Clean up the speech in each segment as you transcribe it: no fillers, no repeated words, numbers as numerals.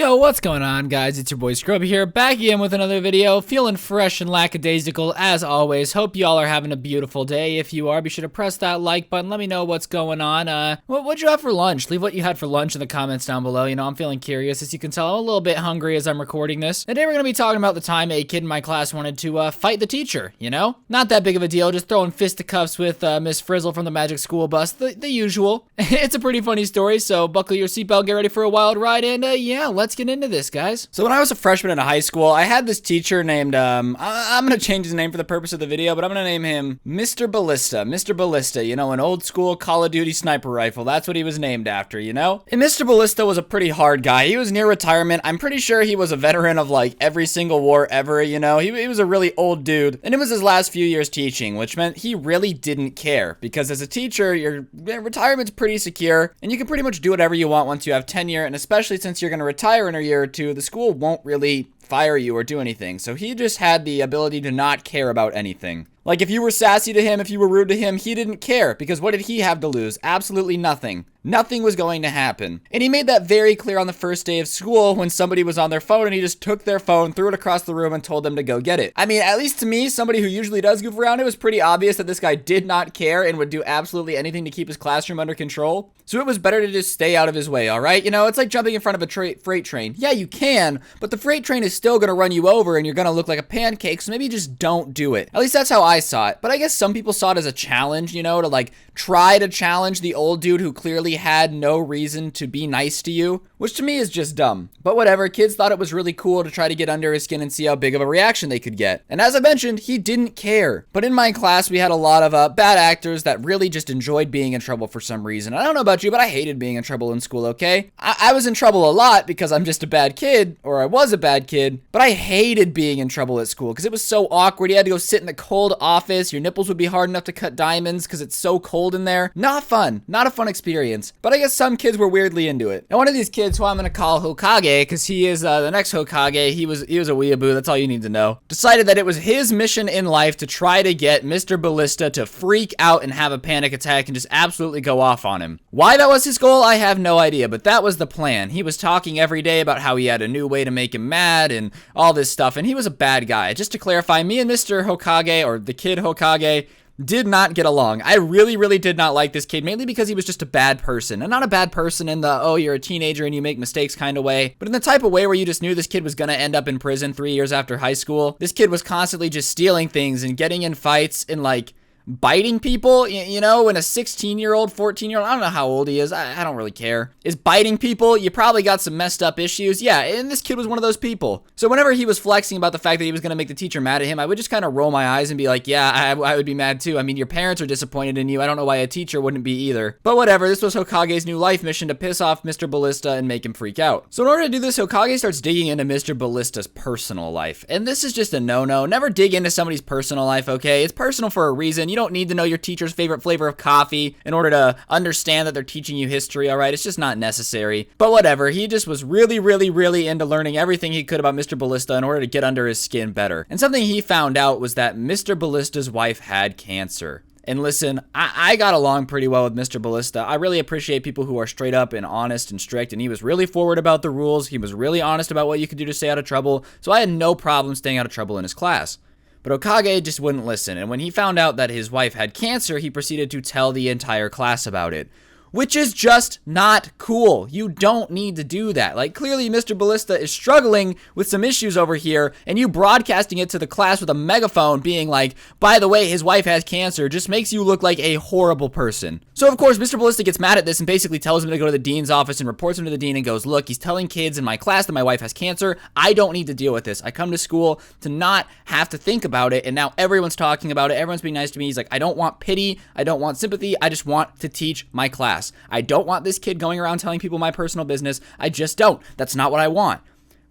Yo, what's going on, guys? It's your boy Scrubby here, back again with another video, feeling fresh and lackadaisical as always. Hope y'all are having a beautiful day. If you are, be sure to press that like button. Let me know what's going on. What'd you have for lunch? Leave what you had for lunch in the comments down below. You know, I'm feeling curious. As you can tell, I'm a little bit hungry as I'm recording this. Today we're gonna be talking about the time a kid in my class wanted to fight the teacher, you know? Not that big of a deal, just throwing fisticuffs with Miss Frizzle from the Magic School Bus, the usual. It's a pretty funny story, so buckle your seatbelt, get ready for a wild ride, and yeah, let's get into this, guys. So when I was a freshman in high school, I had this teacher named, I'm gonna change his name for the purpose of the video, but I'm gonna name him Mr. Ballista. Mr. Ballista, you know, an old school Call of Duty sniper rifle. That's what he was named after, you know? And Mr. Ballista was a pretty hard guy. He was near retirement. I'm pretty sure he was a veteran of like every single war ever, you know? He was a really old dude, and it was his last few years teaching, which meant he really didn't care, because as a teacher, your retirement's pretty secure, and you can pretty much do whatever you want once you have tenure, and especially since you're gonna retire in a year or two, the school won't really fire you or do anything. So he just had the ability to not care about anything. Like, if you were sassy to him, if you were rude to him, he didn't care, because what did he have to lose? Absolutely nothing. Nothing was going to happen. And he made that very clear on the first day of school when somebody was on their phone and he just took their phone, threw it across the room, and told them to go get it. I mean, at least to me, somebody who usually does goof around, it was pretty obvious that this guy did not care and would do absolutely anything to keep his classroom under control. So it was better to just stay out of his way, all right? You know, it's like jumping in front of a freight train. Yeah, you can, but the freight train is still going to run you over and you're going to look like a pancake, so maybe just don't do it. At least that's how I saw it. But I guess some people saw it as a challenge, you know, to like try to challenge the old dude who clearly had no reason to be nice to you, which to me is just dumb. But whatever, kids thought it was really cool to try to get under his skin and see how big of a reaction they could get. And as I mentioned, he didn't care. But in my class, we had a lot of bad actors that really just enjoyed being in trouble for some reason. I don't know about you, but I hated being in trouble in school, okay? I was in trouble a lot because I'm just a bad kid, or I was a bad kid, but I hated being in trouble at school because it was so awkward. You had to go sit in the cold office. Your nipples would be hard enough to cut diamonds because it's so cold in there. Not fun. Not a fun experience. But I guess some kids were weirdly into it. And one of these kids, who I'm gonna call Hokage, because he is the next Hokage, he was a weeaboo, that's all you need to know, decided that it was his mission in life to try to get Mr. Ballista to freak out and have a panic attack and just absolutely go off on him. Why that was his goal, I have no idea, but that was the plan. He was talking every day about how he had a new way to make him mad and all this stuff, and he was a bad guy. Just to clarify, me and Mr. Hokage, or the kid Hokage, did not get along. I really did not like this kid, mainly because he was just a bad person. And not a bad person in the, oh, you're a teenager and you make mistakes kind of way, but in the type of way where you just knew this kid was gonna end up in prison 3 years after high school. This kid was constantly just stealing things and getting in fights and like biting people, you know, when a 16-year-old, 14-year-old, I don't know how old he is, I don't really care, is biting people, you probably got some messed up issues. Yeah, and this kid was one of those people. So whenever he was flexing about the fact that he was going to make the teacher mad at him, I would just kind of roll my eyes and be like, yeah, I would be mad too. I mean, your parents are disappointed in you. I don't know why a teacher wouldn't be either. But whatever, this was Hokage's new life mission, to piss off Mr. Ballista and make him freak out. So in order to do this, Hokage starts digging into Mr. Ballista's personal life. And this is just a no-no. Never dig into somebody's personal life, okay? It's personal for a reason. You don't need to know your teacher's favorite flavor of coffee in order to understand that they're teaching you history, all right? It's just not necessary. But whatever, he just was really into learning everything he could about Mr. Ballista in order to get under his skin better. And something he found out was that Mr. Ballista's wife had cancer. And listen, I got along pretty well with Mr. Ballista. I really appreciate people who are straight up and honest and strict, and he was really forward about the rules. He was really honest about what you could do to stay out of trouble, so I had no problem staying out of trouble in his class. But Hokage just wouldn't listen, and when he found out that his wife had cancer, he proceeded to tell the entire class about it. Which is just not cool. You don't need to do that. Like, clearly Mr. Ballista is struggling with some issues over here, and you broadcasting it to the class with a megaphone being like, by the way, his wife has cancer, just makes you look like a horrible person. So of course, Mr. Ballista gets mad at this and basically tells him to go to the dean's office and reports him to the dean and goes, look, he's telling kids in my class that my wife has cancer. I don't need to deal with this. I come to school to not have to think about it, and now everyone's talking about it. Everyone's being nice to me. He's like, I don't want pity. I don't want sympathy. I just want to teach my class. I don't want this kid going around telling people my personal business. I just don't. That's not what I want.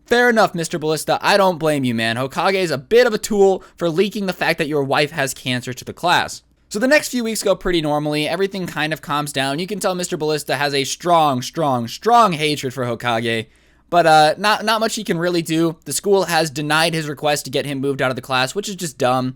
Fair enough, Mr. Ballista. I don't blame you, man. Hokage is a bit of a tool for leaking the fact that your wife has cancer to the class. So the next few weeks go pretty normally. Everything kind of calms down. You can tell Mr. Ballista has a strong hatred for Hokage. But not much he can really do. The school has denied his request to get him moved out of the class, which is just dumb.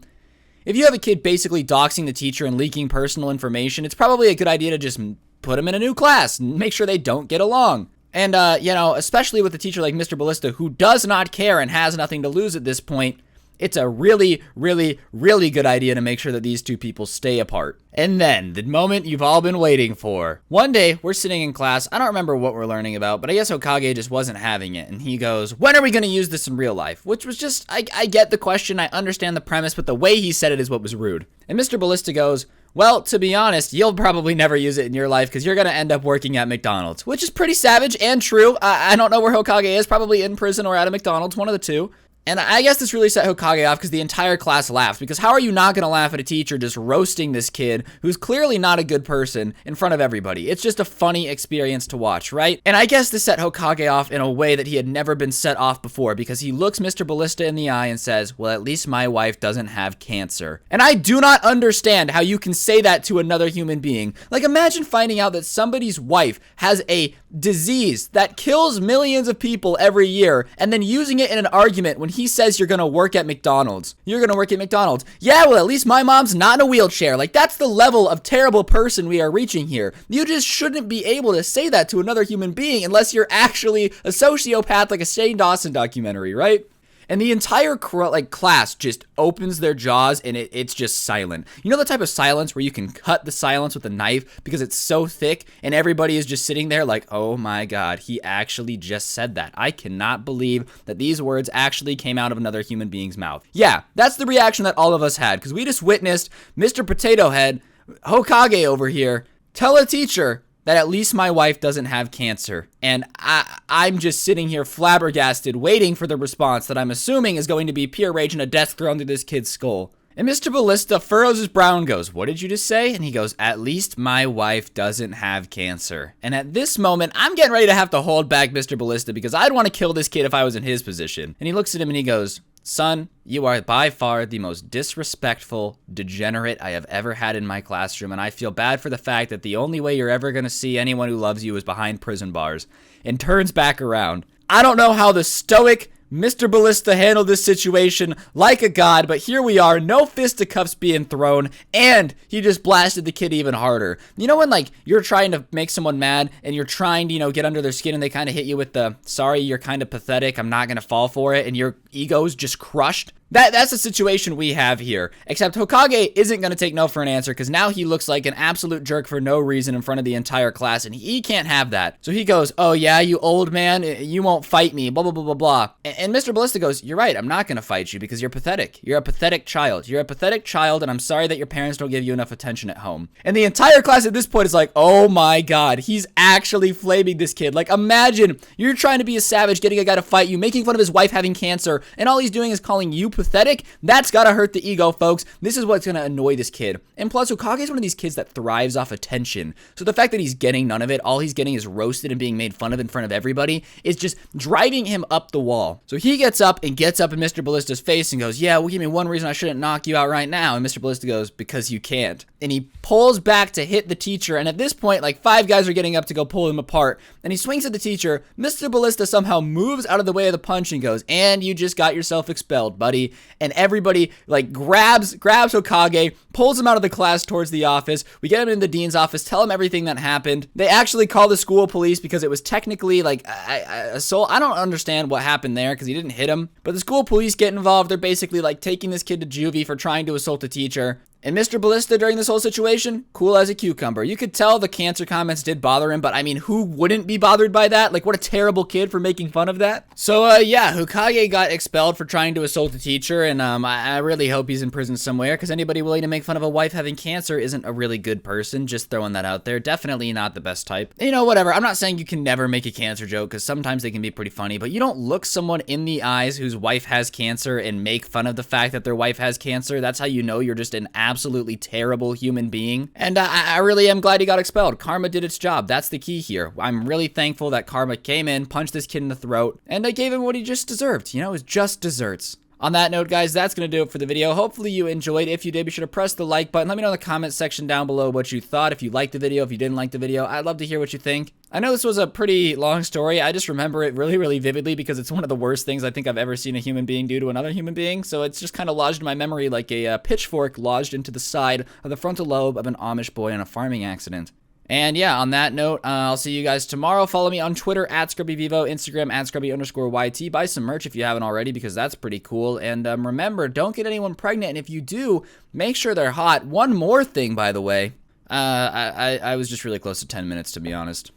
If you have a kid basically doxing the teacher and leaking personal information, it's probably a good idea to just put them in a new class and make sure they don't get along. And, you know, especially with a teacher like Mr. Ballista, who does not care and has nothing to lose at this point, it's a really, really, really good idea to make sure that these two people stay apart. And then, the moment you've all been waiting for. One day, we're sitting in class. I don't remember what we're learning about, but I guess Hokage just wasn't having it. And he goes, when are we going to use this in real life? Which was just, I get the question, I understand the premise, but the way he said it is what was rude. And Mr. Ballista goes, well, to be honest, you'll probably never use it in your life because you're going to end up working at McDonald's, which is pretty savage and true. I don't know where Hokage is, probably in prison or at a McDonald's, one of the two. And I guess this really set Hokage off because the entire class laughed. Because how are you not going to laugh at a teacher just roasting this kid who's clearly not a good person in front of everybody? It's just a funny experience to watch, right? And I guess this set Hokage off in a way that he had never been set off before because he looks Mr. Ballista in the eye and says, well, at least my wife doesn't have cancer. And I do not understand how you can say that to another human being. Like, imagine finding out that somebody's wife has a disease that kills millions of people every year and then using it in an argument when he says you're gonna work at McDonald's. You're gonna work at McDonald's. Yeah, well, at least my mom's not in a wheelchair. Like, that's the level of terrible person we are reaching here. You just shouldn't be able to say that to another human being unless you're actually a sociopath like a Shane Dawson documentary, right? And the entire class just opens their jaws and it's just silent. You know the type of silence where you can cut the silence with a knife because it's so thick and everybody is just sitting there like, oh my God, he actually just said that. I cannot believe that these words actually came out of another human being's mouth. Yeah, that's the reaction that all of us had because we just witnessed Mr. Potato Head, Hokage over here, tell a teacher that at least my wife doesn't have cancer. And I'm just sitting here flabbergasted, waiting for the response that I'm assuming is going to be pure rage and a desk thrown through this kid's skull. And Mr. Ballista furrows his brow and goes, what did you just say? And he goes, at least my wife doesn't have cancer. And at this moment, I'm getting ready to have to hold back Mr. Ballista because I'd want to kill this kid if I was in his position. And he looks at him and he goes, son, you are by far the most disrespectful degenerate I have ever had in my classroom, and I feel bad for the fact that the only way you're ever going to see anyone who loves you is behind prison bars. And turns back around. I don't know how the stoic Mr. Ballista handled this situation like a god, but here we are, no fisticuffs being thrown, and he just blasted the kid even harder. You know when, like, you're trying to make someone mad, and you're trying to, you know, get under their skin, and they kind of hit you with the, sorry, you're kind of pathetic, I'm not gonna fall for it, and your ego's just crushed? That's the situation we have here, except Hokage isn't going to take no for an answer because now he looks like an absolute jerk for no reason in front of the entire class, and he can't have that. So he goes, oh yeah, you old man, you won't fight me, blah, blah, blah, blah, blah. And Mr. Ballista goes, you're right, I'm not going to fight you because you're pathetic. You're a pathetic child. You're a pathetic child, and I'm sorry that your parents don't give you enough attention at home. And the entire class at this point is like, oh my God, he's actually flaming this kid. Like, imagine you're trying to be a savage, getting a guy to fight you, making fun of his wife having cancer, and all he's doing is calling you pathetic. That's gotta hurt the ego, folks. This is what's gonna annoy this kid. And plus, Hokage is one of these kids that thrives off attention. So the fact that he's getting none of it, all he's getting is roasted and being made fun of in front of everybody, is just driving him up the wall. So he gets up in Mr. Ballista's face and goes, yeah, well, give me one reason I shouldn't knock you out right now. And Mr. Ballista goes, because you can't. And he pulls back to hit the teacher. And at this point, like, 5 guys are getting up to go pull him apart. And he swings at the teacher. Mr. Ballista somehow moves out of the way of the punch and goes, and you just got yourself expelled, buddy. And everybody like grabs Hokage, pulls him out of the class towards the office. We get him in the dean's office, tell him everything that happened. They actually call the school police because it was technically like assault. I don't understand what happened there because he didn't hit him. But the school police get involved. They're basically like taking this kid to juvie for trying to assault a teacher. And Mr. Ballista, during this whole situation, cool as a cucumber. You could tell the cancer comments did bother him, but I mean, who wouldn't be bothered by that? Like, what a terrible kid for making fun of that. So, yeah, Hokage got expelled for trying to assault a teacher, and I really hope he's in prison somewhere, because anybody willing to make fun of a wife having cancer isn't a really good person. Just throwing that out there. Definitely not the best type. You know, whatever. I'm not saying you can never make a cancer joke, because sometimes they can be pretty funny, but you don't look someone in the eyes whose wife has cancer and make fun of the fact that their wife has cancer. That's how you know you're just an absolutely terrible human being. And I really am glad he got expelled. Karma did its job. That's the key here. I'm really thankful that Karma came in, punched this kid in the throat, and I gave him what he just deserved. You know, it was just desserts. On that note, guys, that's going to do it for the video. Hopefully you enjoyed. If you did, be sure to press the like button. Let me know in the comment section down below what you thought. If you liked the video, if you didn't like the video, I'd love to hear what you think. I know this was a pretty long story. I just remember it really, really vividly because it's one of the worst things I think I've ever seen a human being do to another human being. So it's just kind of lodged in my memory like a pitchfork lodged into the side of the frontal lobe of an Amish boy in a farming accident. And yeah, on that note, I'll see you guys tomorrow. Follow me on Twitter at ScrubbyVivo, Instagram at Scrubby_YT. Buy some merch if you haven't already, because that's pretty cool. And remember, don't get anyone pregnant. And if you do, make sure they're hot. One more thing, by the way. I was just really close to 10 minutes, to be honest.